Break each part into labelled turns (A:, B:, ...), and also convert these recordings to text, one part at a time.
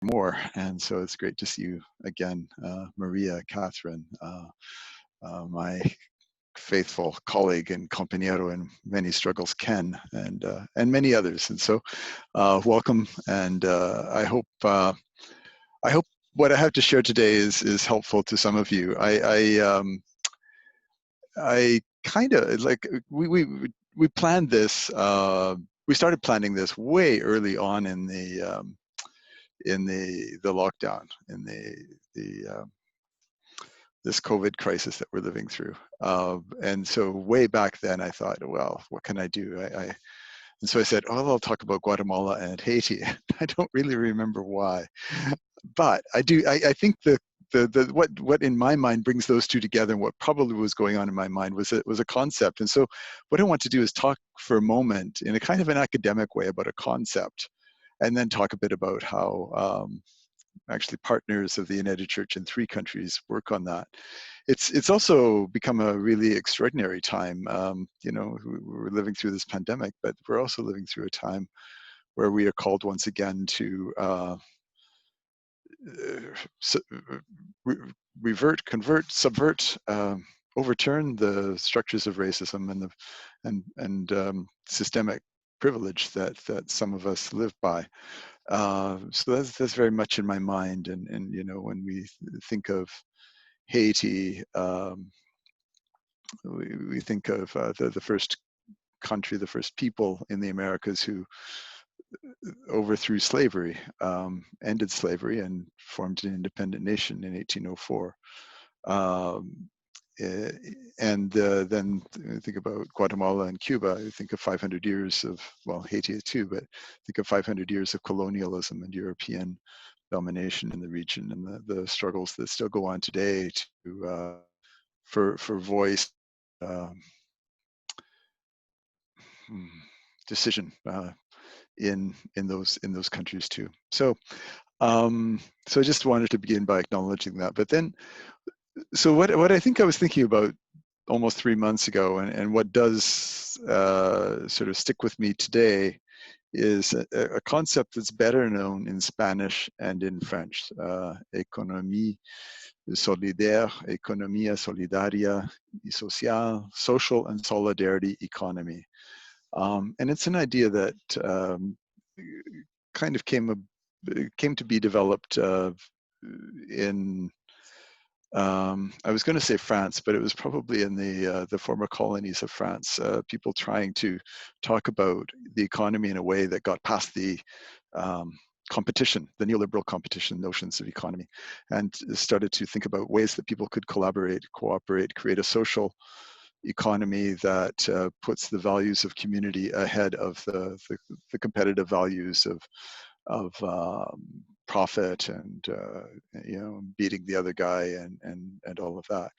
A: more. And so it's great to see you again, Maria, Catherine, my faithful colleague and compañero in many struggles, Ken, and many others. And so welcome. And I hope what I have to share today is helpful to some of you. I kind of like, we planned this, we started planning this way early on in the lockdown, in the this COVID crisis that we're living through. And so way back then I thought, well, what can I do? And so I said, oh, I'll talk about Guatemala and Haiti. I don't really remember why, but I do. I think what in my mind brings those two together, and what probably was going on in my mind was a concept. And so what I want to do is talk for a moment in a kind of an academic way about a concept, and then talk a bit about how actually partners of the United Church in 3 countries work on that. It's also become a really extraordinary time. You know, we're living through this pandemic, but we're also living through a time where we are called once again to convert, subvert, overturn the structures of racism and systemic privilege that some of us live by. So that's very much in my mind. And you know, when we think of Haiti, we think of the first country, the first people in the Americas who overthrew slavery, ended slavery, and formed an independent nation in 1804. And then think about Guatemala and Cuba. I think of 500 years of, well, Haiti too, but think of 500 years of colonialism and European domination in the region, and the struggles that still go on today to for voice, decision in those countries too. So so I just wanted to begin by acknowledging that. But then, so what I think I was thinking about almost 3 months ago, and what does sort of stick with me today, is a concept that's better known in Spanish and in French, économie solidaire, economía solidaria y social, social and solidarity economy. And it's an idea that kind of came to be developed in, I was going to say France, but it was probably in the former colonies of France, people trying to talk about the economy in a way that got past the competition, the neoliberal competition notions of economy, and started to think about ways that people could collaborate, cooperate, create a social economy that puts the values of community ahead of the competitive values of profit and you know, beating the other guy and all of that.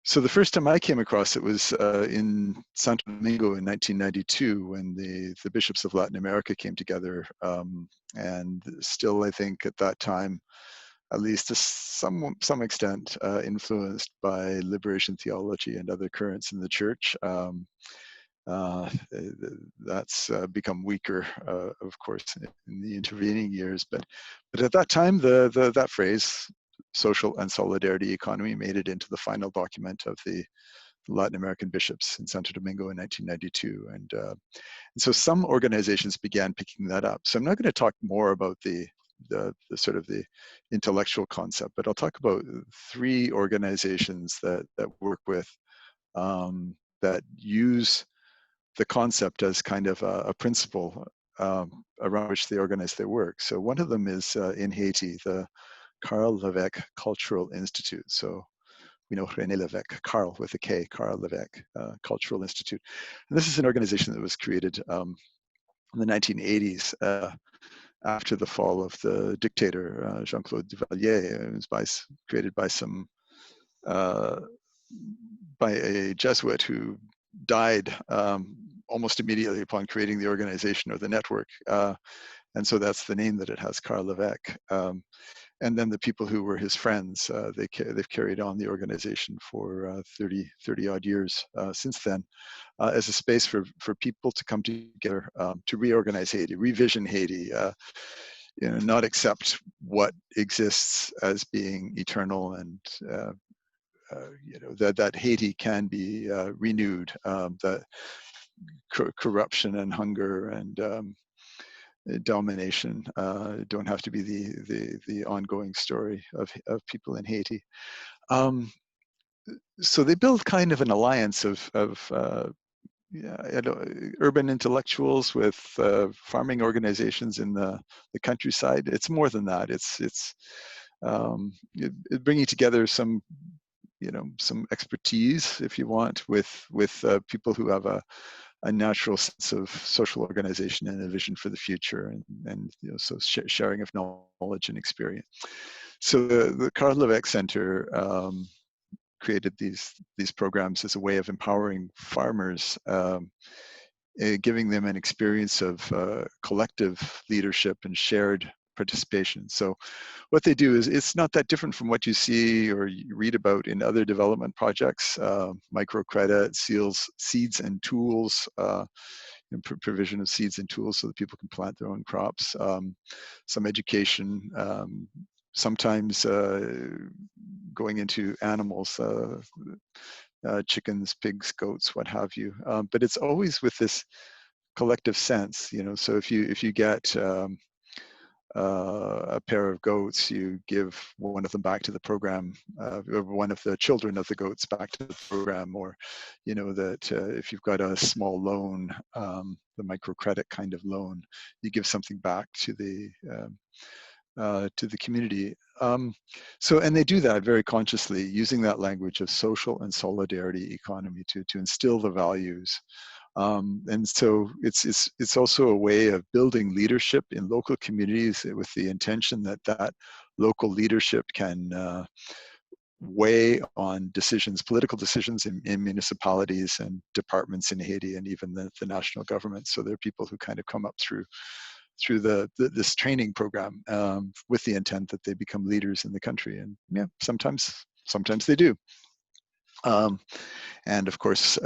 A: So the first time I came across it was in Santo Domingo in 1992, when the bishops of Latin America came together, and still, I think at that time, at least to some extent, influenced by liberation theology and other currents in the church. That's become weaker, of course, in the intervening years. But at that time, that phrase, social and solidarity economy, made it into the final document of the Latin American bishops in Santo Domingo in 1992. And so some organizations began picking that up. So I'm not going to talk more about the sort of the intellectual concept, but I'll talk about 3 organizations that work with, that use the concept as kind of a principle around which they organize their work. So one of them is in Haiti, the Carl Levesque Cultural Institute. So we know René Levesque, Carl with a K, Carl Levesque Cultural Institute. And this is an organization that was created in the 1980s after the fall of the dictator Jean-Claude Duvalier. It was created by by a Jesuit who died almost immediately upon creating the organization or the network. And so that's the name that it has, Carl Levesque. And then the people who were his friends, they've carried on the organization for 30 odd years since then, as a space for people to come together to reorganize Haiti, revision Haiti, not accept what exists as being eternal, and that Haiti can be renewed, that corruption and hunger and domination don't have to be the ongoing story of people in Haiti. So they build kind of an alliance of urban intellectuals with farming organizations in the countryside. It's more than that. It's bringing together some some expertise, if you want, with people who have a natural sense of social organization and a vision for the future, and so sharing of knowledge and experience. So the Karl Levesque Center created these programs as a way of empowering farmers, giving them an experience of collective leadership and shared participation. So what they do is, it's not that different from what you see or you read about in other development projects: microcredit, seeds and tools, provision of seeds and tools so that people can plant their own crops, some education, sometimes going into animals, chickens, pigs, goats, what have you. But it's always with this collective sense, So if you get a pair of goats, you give one of them back to the program, or one of the children of the goats back to the program, or that if you've got a small loan, the microcredit kind of loan, you give something back to the community. And they do that very consciously, using that language of social and solidarity economy to instill the values. And so it's also a way of building leadership in local communities with the intention that local leadership can weigh on decisions, political decisions in municipalities and departments in Haiti, and even the national government. So there are people who kind of come up through this training program with the intent that they become leaders in the country. And yeah, sometimes they do. And of course,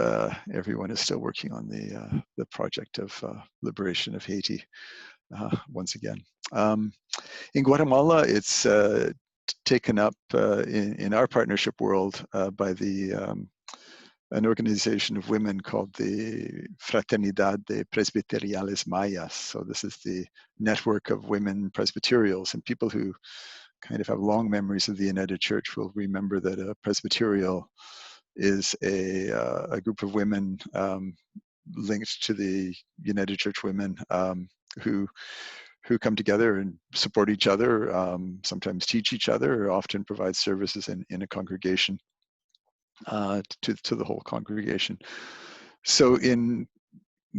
A: everyone is still working on the project of liberation of Haiti once again. In Guatemala, it's taken up in our partnership world by an organization of women called the Fraternidad de Presbyteriales Mayas. So this is the network of women Presbyterials, and people who kind of have long memories of the United Church will remember that a Presbyterial is a group of women linked to the United Church Women who come together and support each other, sometimes teach each other, or often provide services in a congregation to the whole congregation. So in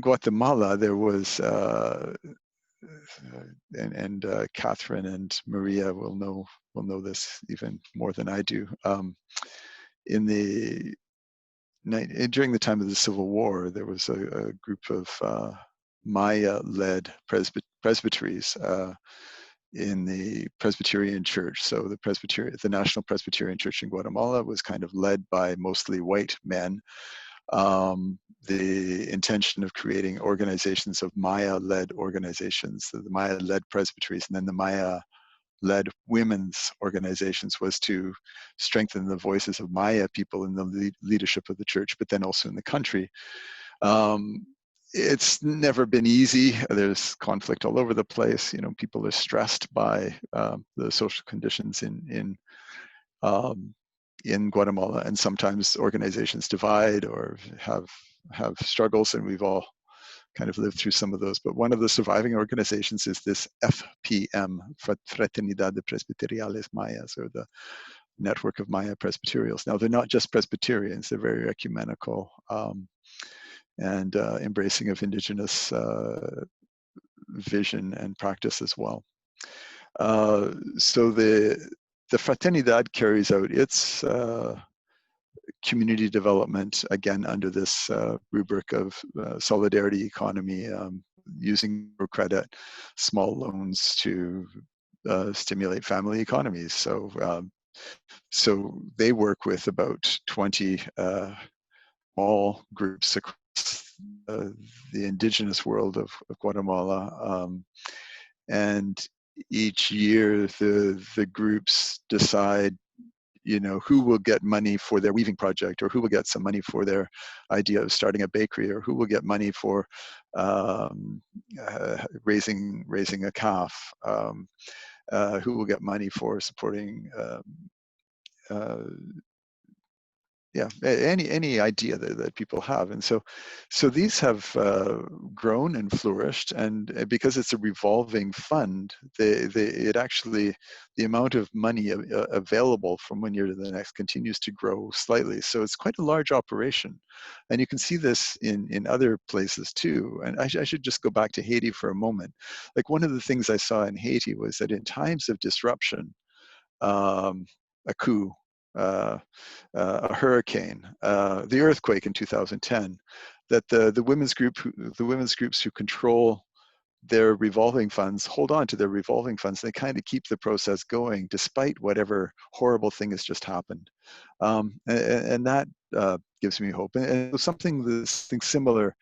A: Guatemala, there was, and Catherine and Maria will know this even more than I do. During the time of the Civil War, there was a group of Maya-led presbyteries in the Presbyterian Church. So the National Presbyterian Church in Guatemala was kind of led by mostly white men. The intention of creating organizations of Maya-led organizations, the Maya-led presbyteries, and then the Maya-led women's organizations, was to strengthen the voices of Maya people in the leadership of the church, but then also in the country. It's never been easy. There's conflict all over the place. People are stressed by the social conditions in Guatemala, and sometimes organizations divide or have struggles, and we've all kind of lived through some of those. But one of the surviving organizations is this FPM, Fraternidad de Presbyteriales Mayas, or the network of Maya Presbyterials. Now, they're not just Presbyterians, they're very ecumenical and embracing of indigenous vision and practice as well. So the Fraternidad carries out its community development, again, under this rubric of solidarity economy, using credit, small loans to stimulate family economies. So they work with about 20 small groups across the indigenous world of Guatemala. And each year the groups decide, who will get money for their weaving project, or who will get some money for their idea of starting a bakery, or who will get money for um, raising a calf, who will get money for supporting uh, yeah, any idea that people have. And so these have grown and flourished, and because it's a revolving fund, it actually, the amount of money available from one year to the next continues to grow slightly. So it's quite a large operation, and you can see this in other places too. And I should just go back to Haiti for a moment. Like, one of the things I saw in Haiti was that in times of disruption, um, a coup, uh, a hurricane, the earthquake in 2010, that the women's groups who control their revolving funds hold on to their revolving funds. They kind of keep the process going despite whatever horrible thing has just happened, and that gives me hope. And something similar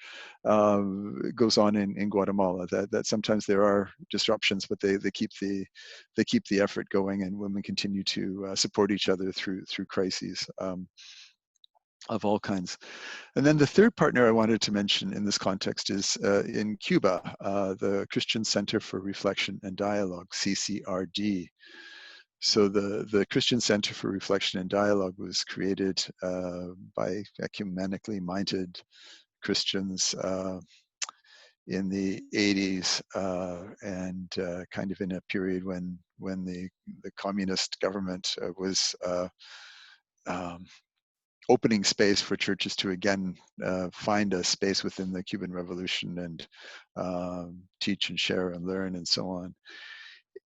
A: goes on in Guatemala. That sometimes there are disruptions, but they keep the effort going, and women continue to support each other through crises of all kinds. And then the third partner I wanted to mention in this context is in Cuba, the Christian Center for Reflection and Dialogue, CCRD. So the Christian Center for Reflection and Dialogue was created by ecumenically minded Christians in the 80s, and kind of in a period when the communist government was um, opening space for churches to again find a space within the Cuban Revolution and teach and share and learn and so on.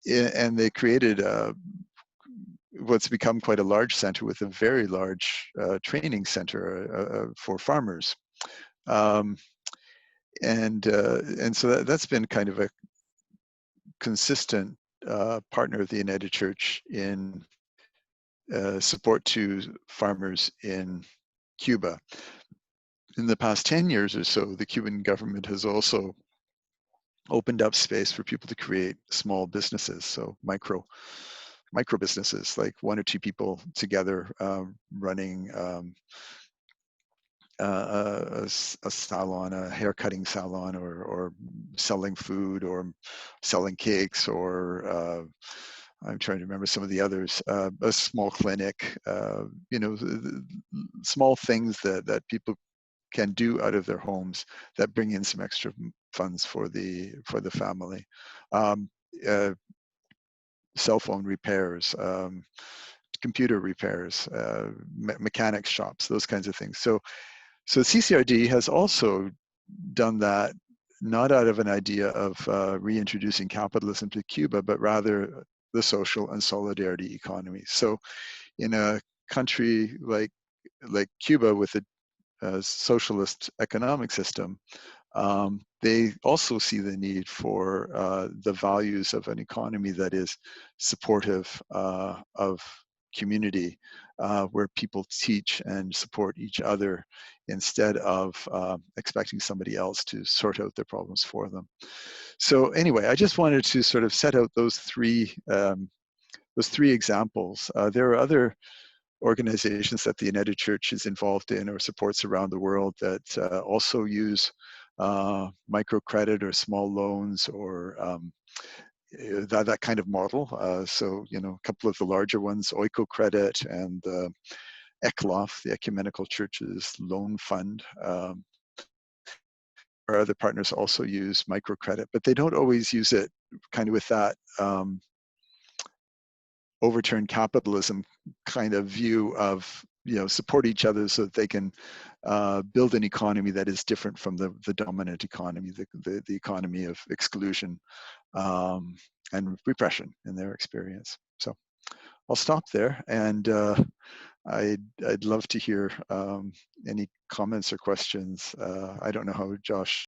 A: And they created what's become quite a large center with a very large training center for farmers. Um, and so that's been kind of a consistent partner of the United Church in support to farmers in Cuba. In the past 10 years or so, the Cuban government has also opened up space for people to create small businesses, so micro businesses, like one or two people together running a salon, a hair cutting salon, or selling food, or selling cakes, or I'm trying to remember some of the others, a small clinic, small things that people can do out of their homes that bring in some extra funds for the family. Um, uh, Cell phone repairs, computer repairs, mechanics shops, those kinds of things. So CCRD has also done that, not out of an idea of reintroducing capitalism to Cuba, but rather the social and solidarity economy. So in a country like Cuba with a socialist economic system, they also see the need for the values of an economy that is supportive of community, where people teach and support each other instead of expecting somebody else to sort out their problems for them. So anyway, I just wanted to sort of set out those three examples. There are other organizations that the United Church is involved in or supports around the world that also use microcredit or small loans, or that kind of model. So, a couple of the larger ones, Oiko Credit and ECLOF, the Ecumenical Churches Loan Fund. Our other partners also use microcredit, but they don't always use it kind of with that overturn capitalism kind of view of, support each other so that they can build an economy that is different from the dominant economy, the economy of exclusion and repression in their experience. So I'll stop there, and I'd love to hear any comments or questions. I don't know how Josh